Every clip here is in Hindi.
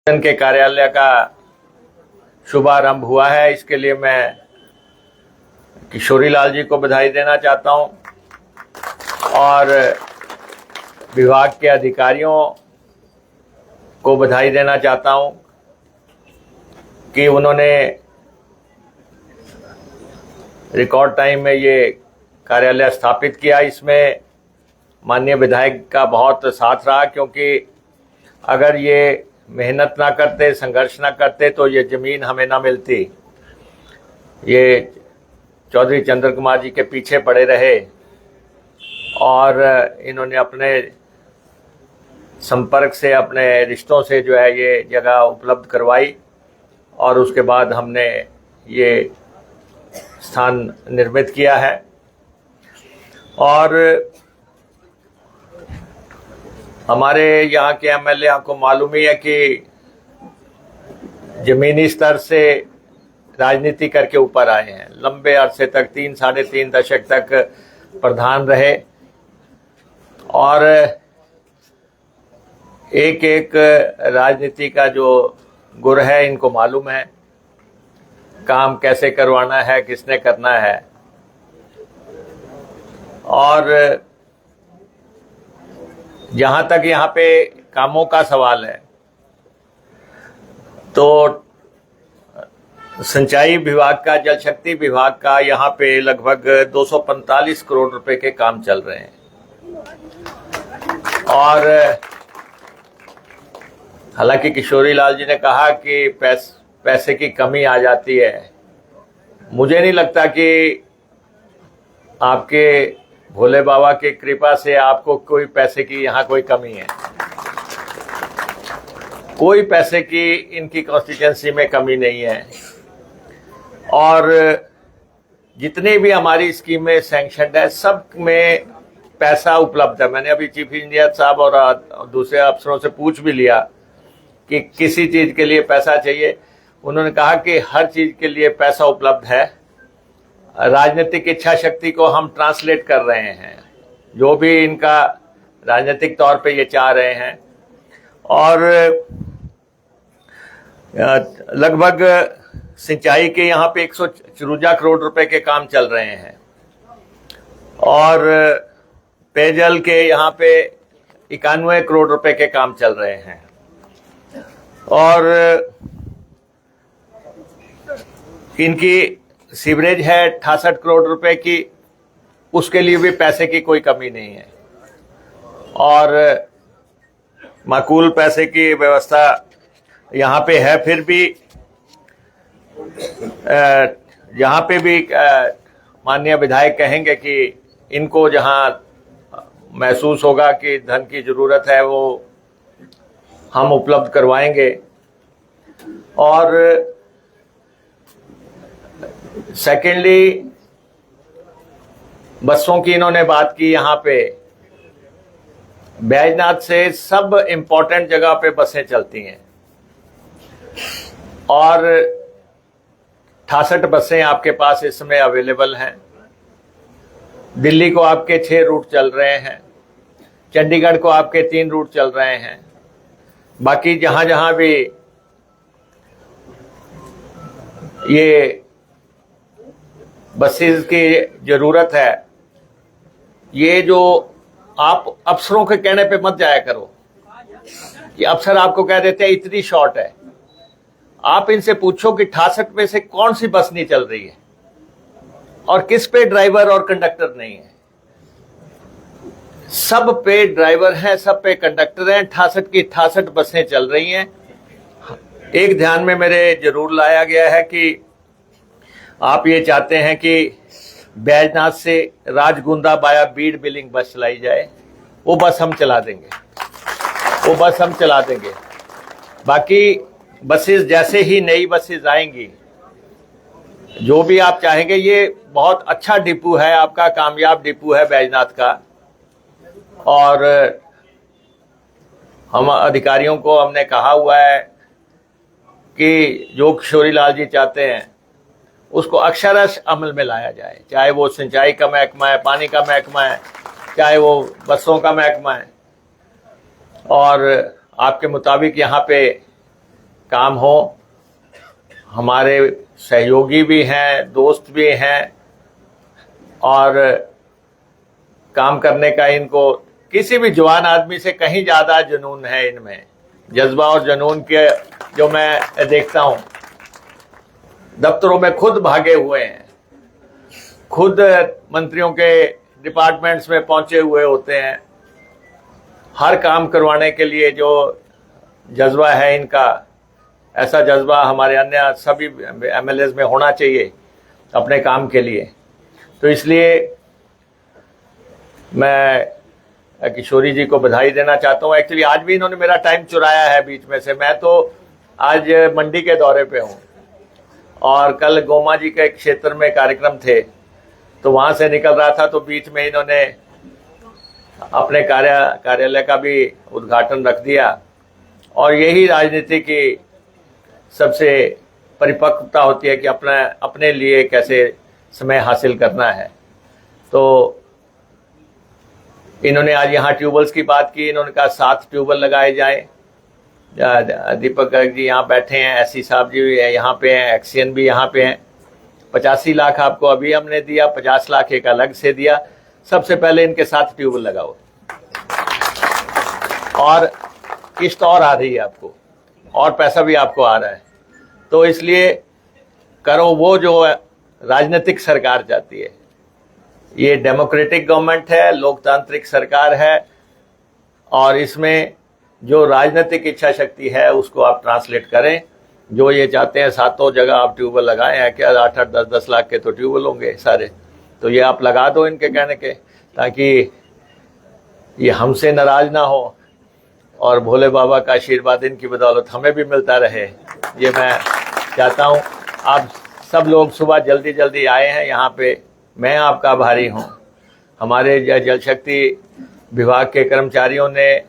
के कार्यालय का शुभारंभ हुआ है। इसके लिए मैं किशोरी लाल जी को बधाई देना चाहता हूं और विभाग के अधिकारियों को बधाई देना चाहता हूं कि उन्होंने रिकॉर्ड टाइम में ये कार्यालय स्थापित किया। इसमें माननीय विधायक का बहुत साथ रहा, क्योंकि अगर ये मेहनत ना करते, संघर्ष ना करते तो ये ज़मीन हमें ना मिलती। ये चौधरी चंद्र कुमार जी के पीछे पड़े रहे और इन्होंने अपने संपर्क से, अपने रिश्तों से जो है ये जगह उपलब्ध करवाई और उसके बाद हमने ये स्थान निर्मित किया है। और हमारे यहाँ के एमएलए आपको मालूम ही है कि जमीनी स्तर से राजनीति करके ऊपर आए हैं। लंबे अरसे तक 3-3.5 दशक तक प्रधान रहे और एक एक राजनीति का जो गुर है इनको मालूम है, काम कैसे करवाना है, किसने करना है। और जहाँ तक यहाँ पे कामों का सवाल है तो सिंचाई विभाग का, जल शक्ति विभाग का यहाँ पे लगभग 245 करोड़ रुपए के काम चल रहे हैं। और हालांकि किशोरी लाल जी ने कहा कि पैसे की कमी आ जाती है। मुझे नहीं लगता कि आपके भोले बाबा की कृपा से आपको कोई पैसे की यहाँ कोई कमी है। कोई पैसे की इनकी कॉन्स्टिट्यूंसी में कमी नहीं है। और जितनी भी हमारी स्कीमें सैंक्शनड है सब में पैसा उपलब्ध है। मैंने अभी चीफ इंजीनियर साहब और दूसरे अफसरों से पूछ भी लिया कि किसी चीज़ के लिए पैसा चाहिए। उन्होंने कहा कि हर चीज़ के लिए पैसा उपलब्ध है। राजनीतिक इच्छा शक्ति को हम ट्रांसलेट कर रहे हैं, जो भी इनका राजनीतिक तौर पे ये चाह रहे हैं। और लगभग सिंचाई के यहाँ पे 154 करोड़ रुपए के काम चल रहे हैं और पेयजल के यहाँ पे 91 करोड़ रुपए के काम चल रहे हैं। और इनकी सीवरेज है 68 करोड़ रुपए की, उसके लिए भी पैसे की कोई कमी नहीं है। और माकूल पैसे की व्यवस्था यहाँ पे है। फिर भी यहाँ पे भी माननीय विधायक कहेंगे कि इनको जहाँ महसूस होगा कि धन की ज़रूरत है वो हम उपलब्ध करवाएंगे। और सेकेंडली, बसों की इन्होंने बात की। यहाँ पे बैजनाथ से सब इम्पोर्टेंट जगह पे बसें चलती हैं और 68 बसें आपके पास इस समय अवेलेबल हैं। दिल्ली को आपके 6 रूट चल रहे हैं, चंडीगढ़ को आपके 3 रूट चल रहे हैं। बाकी जहाँ जहाँ भी ये बसेस की ज़रूरत है, ये जो आप अफसरों के कहने पे मत जाया करो कि अफसर आपको कह देते हैं इतनी शॉर्ट है। आप इनसे पूछो कि 68 में से कौन सी बस नहीं चल रही है और किस पे ड्राइवर और कंडक्टर नहीं है। सब पे ड्राइवर हैं, सब पे कंडक्टर हैं। 68 की 68 बसें चल रही हैं। एक ध्यान में मेरे जरूर लाया गया है कि आप ये चाहते हैं कि बैजनाथ से राजगुंदा बाया बीड़ बिलिंग बस चलाई जाए। वो बस हम चला देंगे, वो बस हम चला देंगे। बाकी बसेस जैसे ही नई बसेस आएंगी, जो भी आप चाहेंगे, ये बहुत अच्छा डिपो है, आपका कामयाब डिपो है बैजनाथ का। और हम अधिकारियों को हमने कहा हुआ है कि जो किशोरी लाल जी चाहते हैं उसको अक्षरश अमल में लाया जाए, चाहे वो सिंचाई का महकमा है, पानी का महकमा है, चाहे वो बसों का महकमा है। और आपके मुताबिक यहाँ पे काम हो। हमारे सहयोगी भी हैं, दोस्त भी हैं, और काम करने का इनको किसी भी जवान आदमी से कहीं ज़्यादा जुनून है इनमें, जज्बा और जुनून के जो मैं देखता हूँ। दफ्तरों में खुद भागे हुए हैं, खुद मंत्रियों के डिपार्टमेंट्स में पहुंचे हुए होते हैं। हर काम करवाने के लिए जो जज्बा है इनका, ऐसा जज्बा हमारे अन्य सभी एमएलएज में होना चाहिए अपने काम के लिए। तो इसलिए मैं किशोरी जी को बधाई देना चाहता हूँ। एक्चुअली आज भी इन्होंने मेरा टाइम चुराया है बीच में से। मैं तो आज मंडी के दौरे पे हूँ और कल गोमा जी के क्षेत्र में कार्यक्रम थे, तो वहाँ से निकल रहा था, तो बीच में इन्होंने अपने कार्यालय का भी उद्घाटन रख दिया। और यही राजनीति की सबसे परिपक्वता होती है कि अपने लिए कैसे समय हासिल करना है। तो इन्होंने आज यहाँ ट्यूबवेल्स की बात की। इन्होंने कहा 7 ट्यूबवेल लगाए जाएं। दीपक गर्ग जी यहाँ बैठे हैं, एससी साहब जी यहाँ पे हैं, एक्सियन भी यहाँ पे हैं। 85 लाख आपको अभी हमने दिया, 50 लाख एक अलग से दिया। सबसे पहले इनके 7 ट्यूबवेल लगाओ, और किस्त और आ रही है आपको, और पैसा भी आपको आ रहा है। तो इसलिए करो वो जो राजनीतिक सरकार चाहती है। ये डेमोक्रेटिक गवर्नमेंट है, लोकतांत्रिक सरकार है, और इसमें जो राजनीतिक इच्छा शक्ति है उसको आप ट्रांसलेट करें। जो ये चाहते हैं 7 जगह आप ट्यूबवेल लगाए हैं, क्या 8-8, 10-10 लाख के तो ट्यूबवेल होंगे सारे, तो ये आप लगा दो इनके कहने के, ताकि ये हमसे नाराज ना हो और भोले बाबा का आशीर्वाद इनकी बदौलत हमें भी मिलता रहे। ये मैं चाहता हूँ। आप सब लोग सुबह जल्दी जल्दी आए हैं यहाँ पे, मैं आपका आभारी हूँ। हमारे जल शक्ति विभाग के कर्मचारियों ने,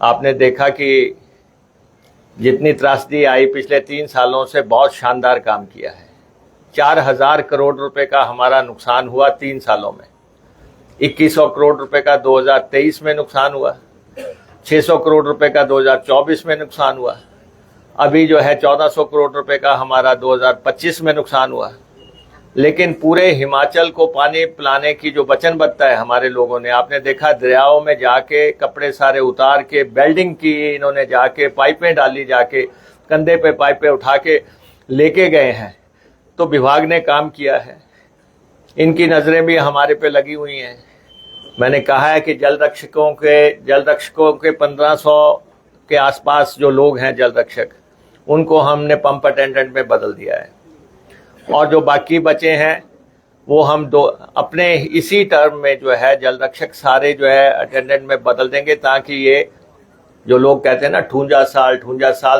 आपने देखा कि जितनी त्रासदी आई पिछले 3 सालों से, बहुत शानदार काम किया है। 4000 करोड़ रुपए का हमारा नुकसान हुआ 3 सालों में। 2100 करोड़ रुपए का 2023 में नुकसान हुआ, 600 करोड़ रुपए का 2024 में नुकसान हुआ, अभी जो है 1400 करोड़ रुपए का हमारा 2025 में नुकसान हुआ। लेकिन पूरे हिमाचल को पानी पिलाने की जो वचनबद्धता है हमारे लोगों ने, आपने देखा दरियाओं में जाके कपड़े सारे उतार के बेल्डिंग की, इन्होंने जाके पाइपें डाली, जाके कंधे पे पाइपें उठा के लेके गए हैं। तो विभाग ने काम किया है, इनकी नज़रें भी हमारे पे लगी हुई हैं। मैंने कहा है कि जल रक्षकों के 1500 के आसपास जो लोग हैं जल रक्षक, उनको हमने पंप अटेंडेंट में बदल दिया है, और जो बाकी बचे हैं वो हम अपने इसी टर्म में जो है जल रक्षक सारे जो है अटेंडेंट में बदल देंगे, ताकि ये जो लोग कहते हैं ना ठूंजा साल,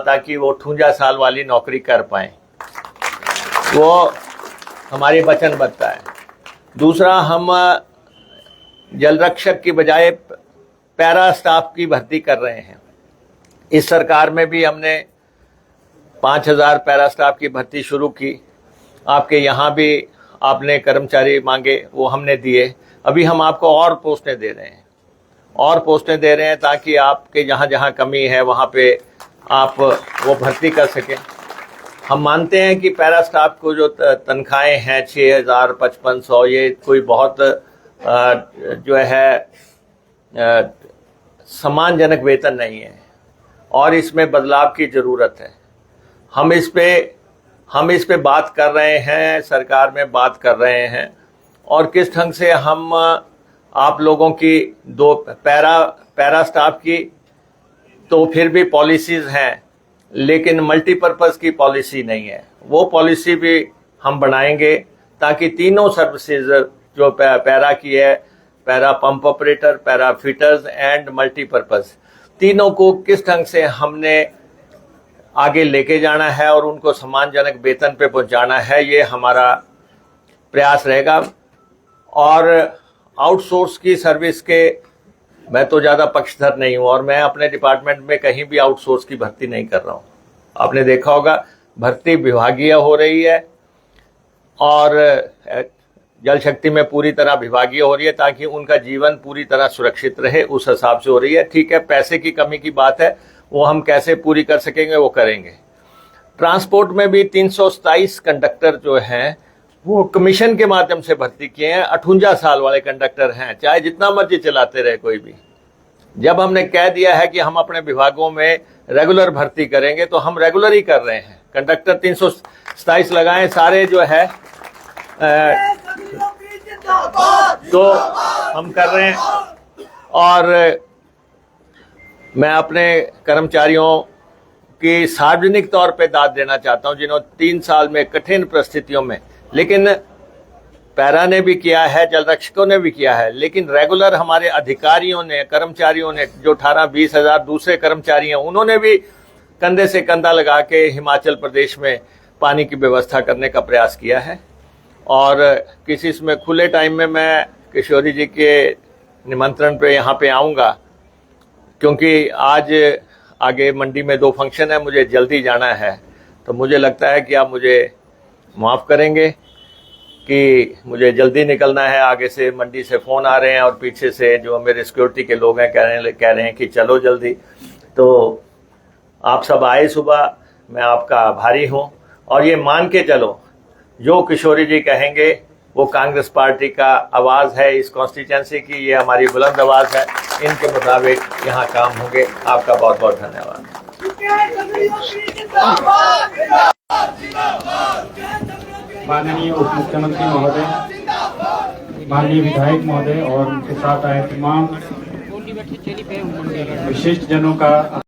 ताकि वो ठूंजा साल वाली नौकरी कर पाएं। वो हमारी वचनबद्धता है। दूसरा, हम जल रक्षक की बजाय पैरा स्टाफ की भर्ती कर रहे हैं। इस सरकार में भी हमने 5000 पैरा स्टाफ की भर्ती शुरू की। आपके यहाँ भी आपने कर्मचारी मांगे, वो हमने दिए। अभी हम आपको और पोस्टें दे रहे हैं, ताकि आपके जहाँ जहाँ कमी है वहाँ पे आप वो भर्ती कर सकें। हम मानते हैं कि पैरा स्टाफ को जो तनख्वाहें हैं 6000, 5500, ये कोई बहुत जो है सम्मानजनक वेतन नहीं है, और इसमें बदलाव की ज़रूरत है। हम इस पे बात कर रहे हैं, सरकार में बात कर रहे हैं, और किस ढंग से हम आप लोगों की दो पैरा स्टाफ की तो फिर भी पॉलिसीज़ हैं, लेकिन मल्टीपर्पज़ की पॉलिसी नहीं है। वो पॉलिसी भी हम बनाएंगे, ताकि तीनों सर्विसेज जो पैरा की है, para pump operator, para fitters and multipurpose, तीनों को किस ढंग से हमने आगे लेके जाना है और उनको सम्मानजनक वेतन पे पहुंचाना है, ये हमारा प्रयास रहेगा। और आउटसोर्स की सर्विस के मैं तो ज़्यादा पक्षधर नहीं हूँ, और मैं अपने डिपार्टमेंट में कहीं भी आउटसोर्स की भर्ती नहीं कर रहा हूँ। आपने देखा होगा भर्ती विभागीय हो रही है, और जल शक्ति में पूरी तरह विभागीय हो रही है, ताकि उनका जीवन पूरी तरह सुरक्षित रहे, उस हिसाब से हो रही है। ठीक है, पैसे की कमी की बात है, वो हम कैसे पूरी कर सकेंगे वो करेंगे। ट्रांसपोर्ट में भी 327 कंडक्टर जो हैं वो कमीशन के माध्यम से भर्ती किए हैं। 58 साल वाले कंडक्टर हैं, चाहे जितना मर्जी चलाते रहे कोई भी। जब हमने कह दिया है कि हम अपने विभागों में रेगुलर भर्ती करेंगे तो हम रेगुलर ही कर रहे हैं। कंडक्टर 327 लगाएं सारे जो है तो हम कर रहे हैं। और मैं अपने कर्मचारियों की सार्वजनिक तौर पे दाद देना चाहता हूं, जिन्होंने 3 साल में कठिन परिस्थितियों में, लेकिन पैरा ने भी किया है, जल रक्षकों ने भी किया है, लेकिन रेगुलर हमारे अधिकारियों ने, कर्मचारियों ने, जो 18-20 हजार दूसरे कर्मचारी हैं, उन्होंने भी कंधे से कंधा लगा के हिमाचल प्रदेश में पानी की व्यवस्था करने का प्रयास किया है। और किसी इसमें खुले टाइम में मैं किशोरी जी के निमंत्रण पे यहाँ पे आऊँगा, क्योंकि आज आगे मंडी में 2 फंक्शन है, मुझे जल्दी जाना है। तो मुझे लगता है कि आप मुझे माफ़ करेंगे कि मुझे जल्दी निकलना है। आगे से मंडी से फ़ोन आ रहे हैं और पीछे से जो मेरे सिक्योरिटी के लोग हैं कह रहे हैं कि चलो जल्दी। तो आप सब आए सुबह, मैं आपका आभारी हूँ। और ये मान के चलो, जो किशोरी जी कहेंगे वो कांग्रेस पार्टी का आवाज़ है इस कॉन्स्टिट्यूंसी की, ये हमारी बुलंद आवाज़ है। इनके मुताबिक यहाँ काम होंगे। आपका बहुत बहुत धन्यवाद। माननीय उप मुख्यमंत्री महोदय, माननीय विधायक महोदय और उनके साथ आए तमाम विशिष्ट जनों का